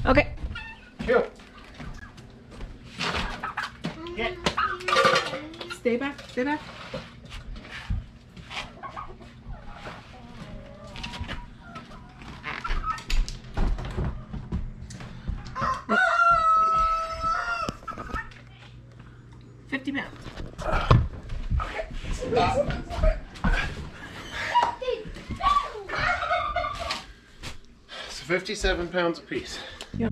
Okay. Chill. Get. Stay back. Stay back. Oh. 50 pounds. Okay. It's 57 pounds apiece. Yeah.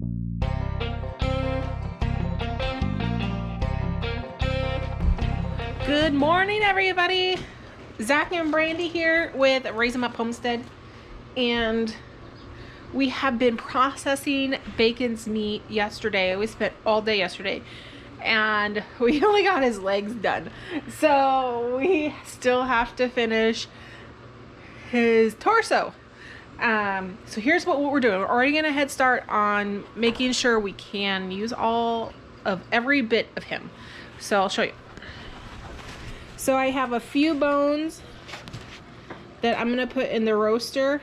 Good morning, everybody. Zach and Brandy here with Raise 'em Up Homestead, and we have been processing Bacon's meat yesterday. We spent all day yesterday, and we only got his legs done, so we still have to finish his torso. So here's what we're doing. We're already gonna head start on making sure we can use all of every bit of him. So I'll show you. So I have a few bones that I'm gonna put in the roaster.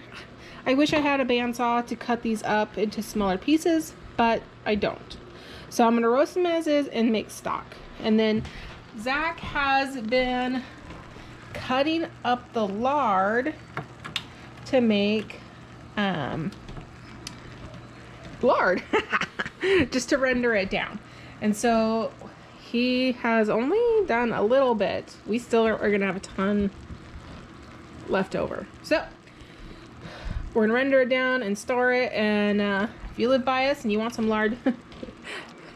I wish I had a bandsaw to cut these up into smaller pieces, but I don't. So I'm gonna roast them as is and make stock. And then Zach has been cutting up the lard to make lard, just to render it down. And so he has only done a little bit. We still are gonna have a ton left over. So we're gonna render it down and store it. And if you live by us and you want some lard,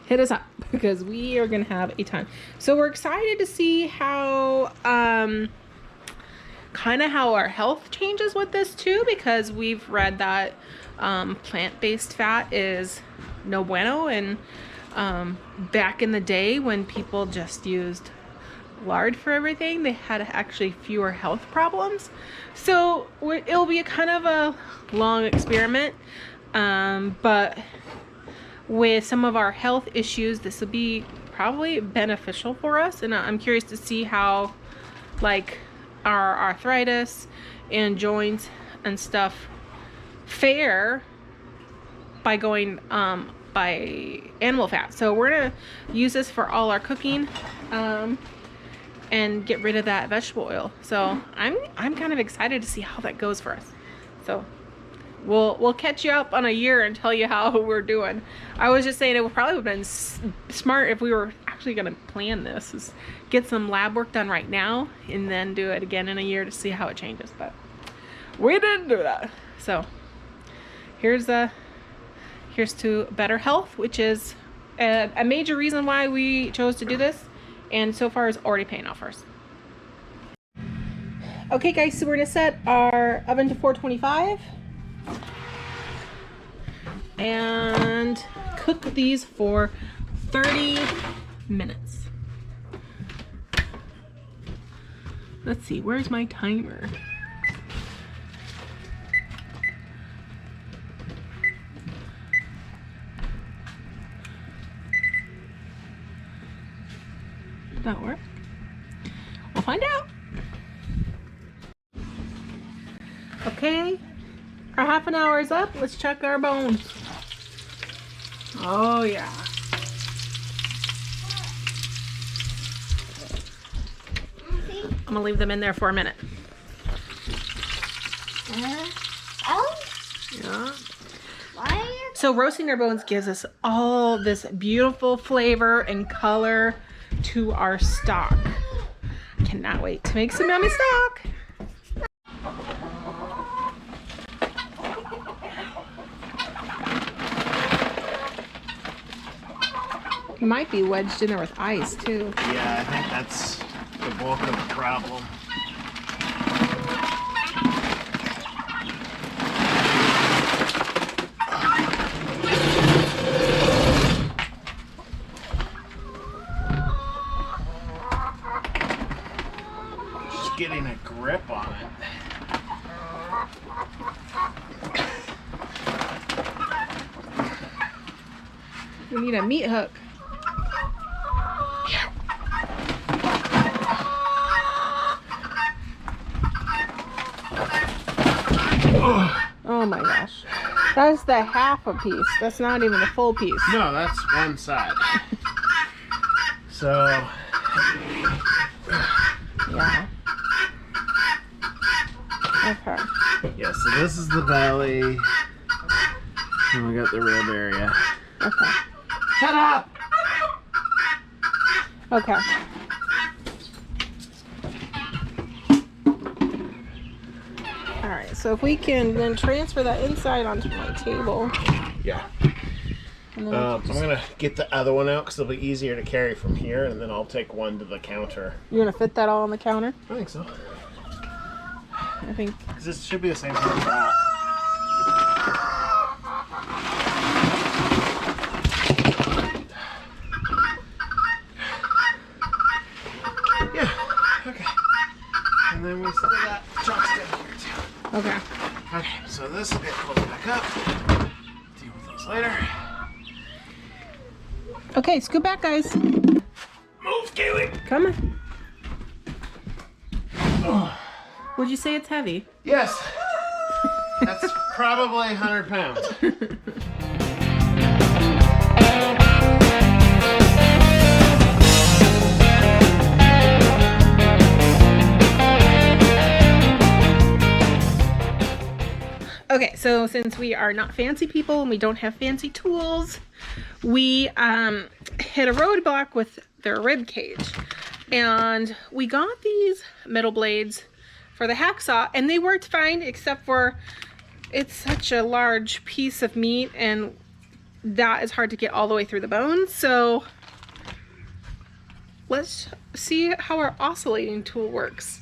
hit us up, because we are gonna have a ton. So we're excited to see how kind of how our health changes with this too, because we've read that plant-based fat is no bueno, and back in the day when people just used lard for everything, they had actually fewer health problems. So it'll be a kind of a long experiment, but with some of our health issues, this will be probably beneficial for us. And I'm curious to see how, like, our arthritis and joints and stuff fare by going by animal fat. So we're gonna use this for all our cooking, and get rid of that vegetable oil. So I'm kind of excited to see how that goes for us. So we'll catch you up on a year and tell you how we're doing. I was just saying it would probably have been smart if we were actually gonna plan this, is get some lab work done right now and then do it again in a year to see how it changes. But we didn't do that. So here's to better health, which is a major reason why we chose to do this, and so far is already paying off for us. Okay guys, so we're gonna set our oven to 425 and cook these for 30 minutes. Let's see, where's my timer? Did that work? We'll find out. Okay, our half an hour is up. Let's check our bones. Oh yeah. I'm gonna leave them in there for a minute. Yeah. So roasting our bones gives us all this beautiful flavor and color to our stock. Cannot wait to make some yummy stock. It might be wedged in there with ice too. Yeah, I think that's the bulk of the problem. Just getting a grip on it. We need a meat hook. Oh my gosh. That's the half a piece. That's not even the full piece. No, that's one side. So, Yeah. Okay. yeah, so this is the belly. And we got the rib area. Okay. Shut up! Okay. All right. So if we can then transfer that inside onto my table. Yeah. And then I'm gonna get the other one out because it'll be easier to carry from here, and then I'll take one to the counter. you're gonna fit that all on the counter? I think so. I think. Because this should be the same size for that. Yeah. Okay. And then we still got trucks down here too. Okay. Okay. So this will get pulled back up. Deal with those later. Okay. Scoot back, guys. Move, Kaylee. Come on. Would you say it's heavy? Yes. That's probably 100 pounds. Okay, so since we are not fancy people and we don't have fancy tools, we hit a roadblock with their rib cage. And we got these metal blades for the hacksaw, and they worked fine, except for it's such a large piece of meat, and that is hard to get all the way through the bones. So let's see how our oscillating tool works.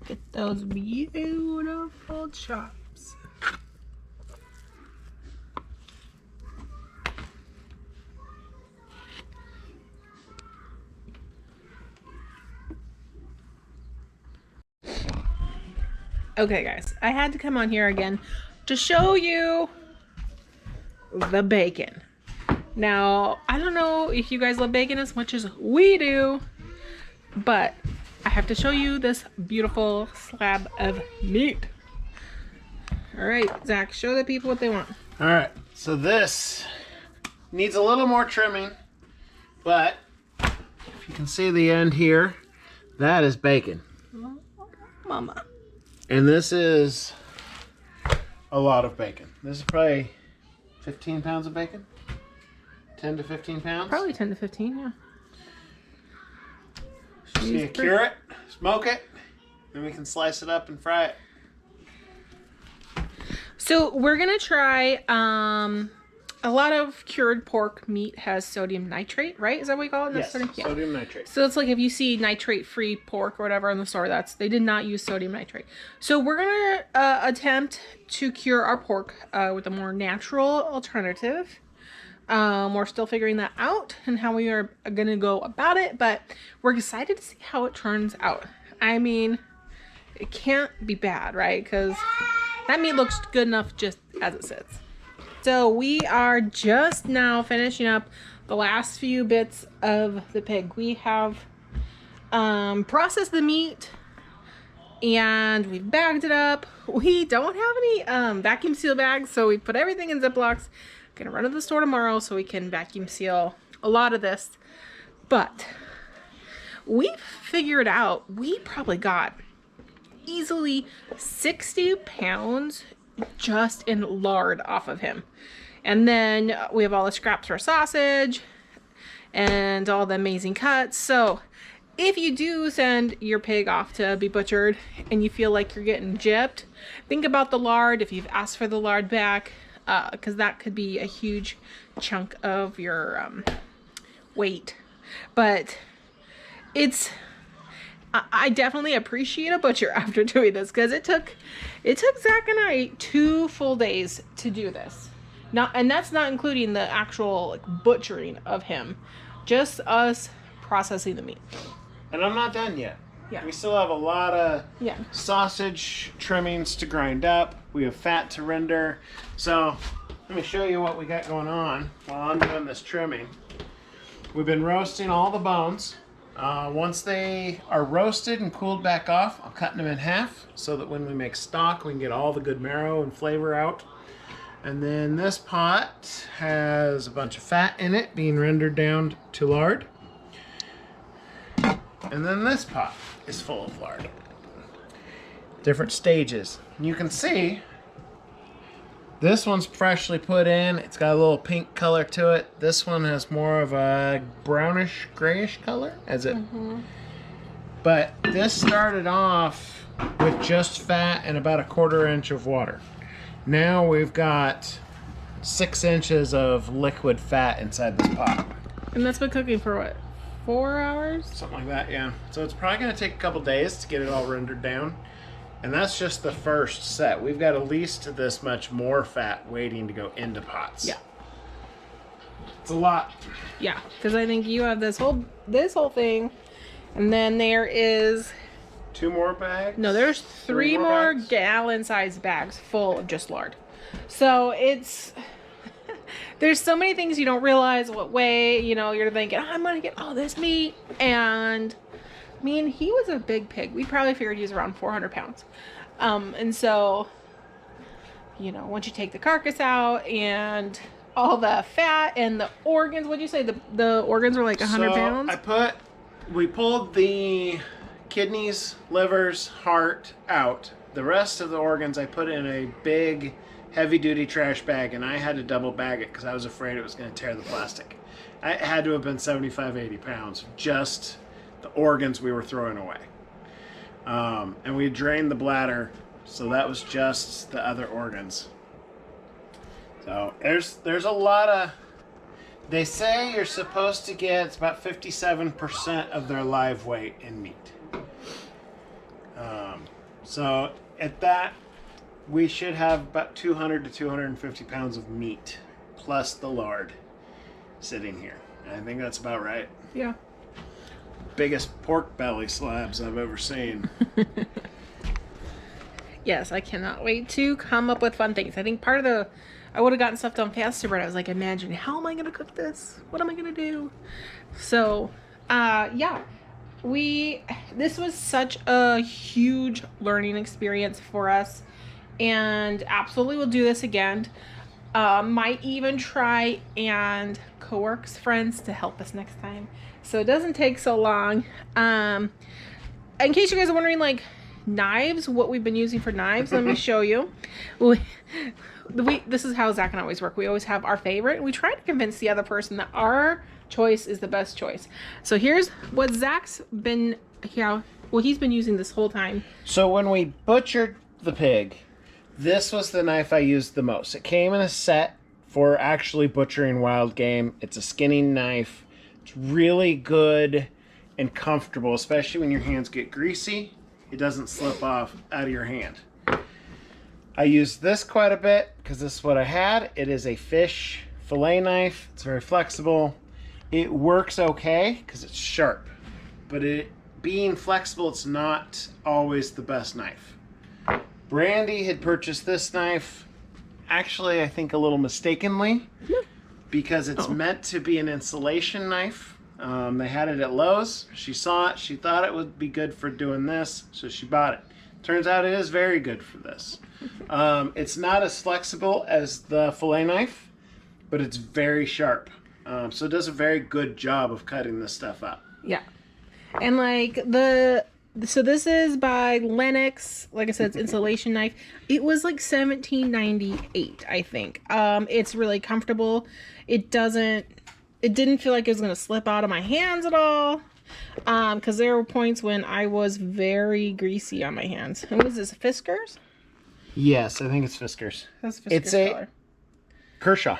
Get those beautiful chops. Okay, guys, I had to come on here again to show you the bacon. Now, I don't know if you guys love bacon as much as we do, but I have to show you this beautiful slab of meat. All right, Zach, show the people what they want. All right, so this needs a little more trimming, but if you can see the end here, that is bacon. Mama. And this is a lot of bacon. This is probably 15 pounds of bacon? 10 to 15 pounds? Probably 10 to 15, yeah. So you cure it, smoke it, then we can slice it up and fry it. So we're gonna try, a lot of cured pork meat has sodium nitrate, right? Is that what we call it? Yes, Sodium? Yeah. sodium nitrate. So it's like if you see nitrate-free pork or whatever in the store, they did not use sodium nitrate. So we're gonna attempt to cure our pork with a more natural alternative. We're still figuring that out and how we are gonna go about it, but we're excited to see how it turns out. I mean, it can't be bad, right? Because that meat looks good enough just as it sits. So we are just now finishing up the last few bits of the pig. We have processed the meat, and we've bagged it up. We don't have any vacuum seal bags, so we put everything in Ziplocs. Gonna run to the store tomorrow so we can vacuum seal a lot of this. But we figured out we probably got easily 60 pounds just in lard off of him. And then we have all the scraps for sausage and all the amazing cuts. So if you do send your pig off to be butchered and you feel like you're getting gypped, think about the lard if you've asked for the lard back, because that could be a huge chunk of your weight. But I definitely appreciate a butcher after doing this, because it took Zach and I 2 full days to do this. And that's not including the actual like, butchering of him, just us processing the meat. And I'm not done yet. Yeah. We still have a lot of sausage trimmings to grind up. We have fat to render. So let me show you what we got going on while I'm doing this trimming. We've been roasting all the bones. Once they are roasted and cooled back off, I'm cutting them in half so that when we make stock, we can get all the good marrow and flavor out. And then this pot has a bunch of fat in it being rendered down to lard. And then this pot is full of lard. Different stages. And you can see this one's freshly put in. It's got a little pink color to it. This one has more of a brownish, grayish color. But this started off with just fat and about a 1/4 inch of water. Now we've got 6 inches of liquid fat inside this pot. And that's been cooking for what, 4 hours? Something like that, yeah. So it's probably going to take a couple days to get it all rendered down. And that's just the first set. We've got at least this much more fat waiting to go into pots. Yeah. It's a lot. Yeah, because I think you have this whole thing, and then there is 2 more bags? no, there's 3 more gallon-sized bags full of just lard. So it's there's so many things you don't realize what way, you're thinking, oh, I'm gonna get all this meat. And I mean, he was a big pig. We probably figured he was around 400 pounds. And so, once you take the carcass out and all the fat and the organs, what'd you say? The organs were like 100 pounds? We pulled the kidneys, livers, heart out. The rest of the organs I put in a big heavy-duty trash bag, and I had to double bag it because I was afraid it was going to tear the plastic. It had to have been 75, 80 pounds, just the organs we were throwing away. And we drained the bladder, so that was just the other organs. So there's a lot of... They say you're supposed to get, it's about 57% of their live weight in meat. So at that, we should have about 200 to 250 pounds of meat, plus the lard, sitting here. And I think that's about right. Yeah. Biggest pork belly slabs I've ever seen. Yes, I cannot wait to come up with fun things. I think I would have gotten stuff done faster, but I was like, imagine, how am I going to cook this? What am I going to do? So, yeah. This was such a huge learning experience for us, and absolutely we'll do this again. Might even try and coerce friends to help us next time, so it doesn't take so long. In case you guys are wondering, like, knives, what we've been using for knives, let me show you. This is how Zach and I always work. We always have our favorite, and we try to convince the other person that our choice is the best choice. So here's what Zach's been he's been using this whole time. So when we butchered the pig, this was the knife I used the most. It came in a set for actually butchering wild game. It's a skinning knife. It's really good and comfortable, especially when your hands get greasy. It doesn't slip off out of your hand. I use this quite a bit because this is what I had. It is a fish fillet knife. It's very flexible. It works okay because it's sharp, but being flexible, it's not always the best knife. Brandy had purchased this knife, actually I think a little mistakenly, because it's meant to be an insulation knife. They had it at Lowe's. She saw it. She thought it would be good for doing this, so she bought it. Turns out it is very good for this. It's not as flexible as the fillet knife, but it's very sharp. So it does a very good job of cutting this stuff up. Yeah. And like so this is by Lennox. Like I said, it's insulation knife. It was like $17.98, I think. It's really comfortable. It didn't feel like it was gonna slip out of my hands at all. Because there were points when I was very greasy on my hands. And what is this, Fiskars? Yes, I think it's Fiskars. That's Fiskars It's a Kershaw.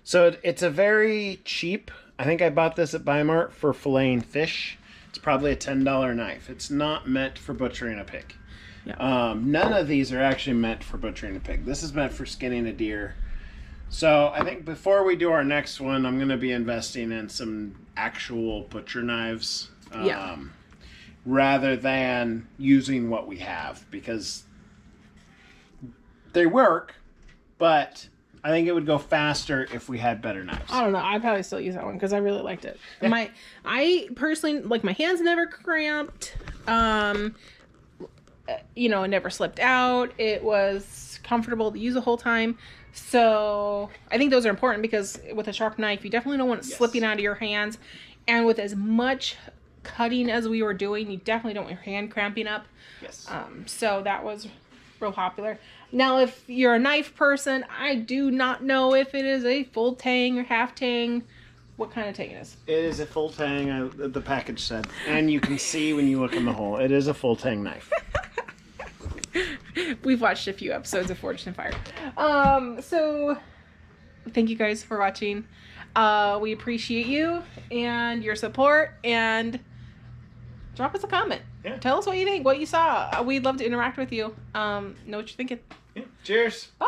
So it's a very cheap. I think I bought this at Bi-Mart for filleting fish. It's probably a $10 knife. It's not meant for butchering a pig. Yeah. None of these are actually meant for butchering a pig. This is meant for skinning a deer. So I think before we do our next one, I'm going to be investing in some actual butcher knives. Rather than using what we have, because they work, but I think it would go faster if we had better knives. I don't know. I'd probably still use that one because I really liked it. Yeah. I personally, like, my hands never cramped. It never slipped out. It was comfortable to use the whole time. So I think those are important because with a sharp knife, you definitely don't want it slipping out of your hands. And with as much cutting as we were doing, you definitely don't want your hand cramping up. Yes. So that was real popular. Now, if you're a knife person, I do not know if it is a full tang or half tang. What kind of tang it is? It is a full tang, the package said. And you can see when you look in the hole, it is a full tang knife. We've watched a few episodes of Forged in Fire. So thank you guys for watching. We appreciate you and your support, and drop us a comment. Yeah. Tell us what you think, what you saw. We'd love to interact with you. Know what you're thinking. Yeah. Cheers. Bye.